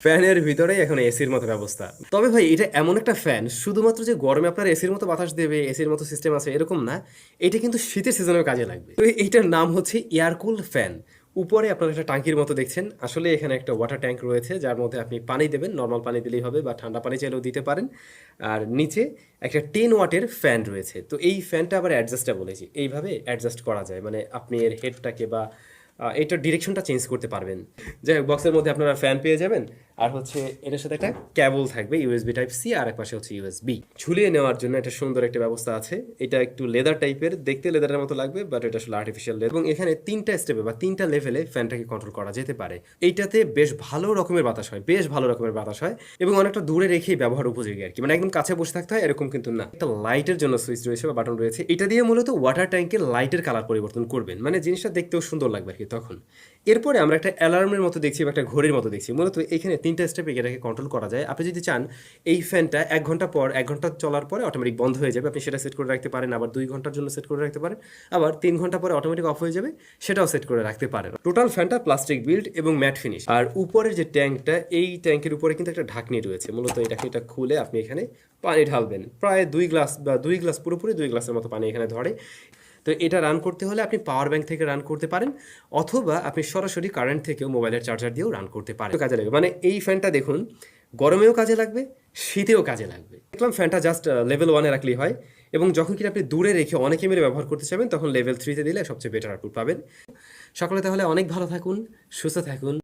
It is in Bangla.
ফ্যানের ভিতরে এখন এসির মতো ব্যবস্থা। তবে ভাই এটা এমন একটা ফ্যান শুধুমাত্র যে গরমে আপনার এসির মতো বাতাস দেবে, এসির মতো সিস্টেম আছে এরকম না। এটা কিন্তু শীতের সিজনেও কাজে লাগবে। তো এইটার নাম হচ্ছে এয়ারকুল ফ্যান। উপরে আপনারা একটা ট্যাঙ্কির মতো দেখছেন, আসলে এখানে একটা ওয়াটার ট্যাঙ্ক রয়েছে যার মধ্যে আপনি পানি দেবেন, নর্মাল পানি দিলেই হবে বা ঠান্ডা পানি চাইলেও দিতে পারেন। আর নিচে একটা 10 ওয়াটের ফ্যান রয়েছে। তো এই ফ্যানটা আবার অ্যাডজাস্টেবল, এইভাবে অ্যাডজাস্ট করা যায়, মানে আপনি এর হেডটাকে বা এটার ডিরেকশনটা চেঞ্জ করতে পারবেন। যাই হোক, বক্সের মধ্যে আপনারা ফ্যান পেয়ে যাবেন। আর হচ্ছে এটার সাথে একটা কেবল থাকবে, ইউএসবি টাইপ সি, আর এক পাশে হচ্ছে ইউএসবি। ঝুলিয়ে নেওয়ার জন্য একটা সুন্দর একটা ব্যবস্থা আছে। এটা একটু লেদার টাইপের, দেখতে লেদারের মতো লাগবে, বাট এটা আসলে আর্টিফিশিয়াল লেদার। এবং এখানে 3টা স্টেপে বা 3টা লেভেলে ফ্যানটাকে কন্ট্রোল করা যেতে পারে। এইটাতে বেশ ভালো রকমের বাতাস হয়, বেশ ভালো রকমের বাতাস হয়, এবং অনেকটা দূরে রেখেই ব্যবহার উপযোগী আর কি। মানে একদম কাছে বসে থাকতে হয় এরকম কিন্তু না। একটা লাইটের জন্য সুইচ রয়েছে বা বাটন রয়েছে, এটা দিয়ে মূলত ওয়াটার ট্যাঙ্কের লাইটের কালার পরিবর্তন করবেন, মানে জিনিসটা দেখতেও সুন্দর লাগবে আর কি তখন। এরপরে আমরা একটা অ্যালার্মের মতো দেখছি বা একটা ঘড়ির মতো দেখছি। মূলত এখানে 3টা স্টেপে এটাকে কন্ট্রোল করা যায়। আপনি যদি চান এই ফ্যানটা 1 ঘন্টা পর, 1 ঘন্টা চলার পরে অটোমেটিক বন্ধ হয়ে যাবে, আপনি সেটা সেট করে রাখতে পারেন। আবার 2 ঘন্টার জন্য সেট করে রাখতে পারেন। আবার 3 ঘন্টা পরে অটোমেটিক অফ হয়ে যাবে, সেটাও সেট করে রাখতে পারেন। টোটাল ফ্যানটা প্লাস্টিক বিল্ড এবং ম্যাট ফিনিশ। আর উপরের যে ট্যাঙ্কটা, এই ট্যাঙ্কের উপরে কিন্তু একটা ঢাকনি রয়েছে। মূলত এটা খুলে আপনি এখানে পানি ঢালবেন, প্রায় 2 গ্লাস বা 2 গ্লাস, পুরোপুরি 2 গ্লাসের মতো পানি এখানে ধরে। তো এটা রান করতে হলে আপনি পাওয়ার ব্যাংক থেকে রান করতে পারেন, অথবা আপনি সরাসরি কারেন্ট থেকেও মোবাইলের চার্জার দিয়েও রান করতে পারেন। কাজে লাগবে, মানে এই ফ্যানটা দেখুন গরমেও কাজে লাগবে, শীতেও কাজে লাগবে। দেখলাম ফ্যানটা জাস্ট লেভেল 1-এ রাখলেই হয়, এবং যখন কিনা আপনি দূরে রেখে অনেক এমএর ব্যবহার করতে চাবেন তখন লেভেল 3-তে দিলে সবচেয়ে বেটার আউটপুট পাবেন। সকলে তাহলে অনেক ভালো থাকুন, সুস্থ থাকুন।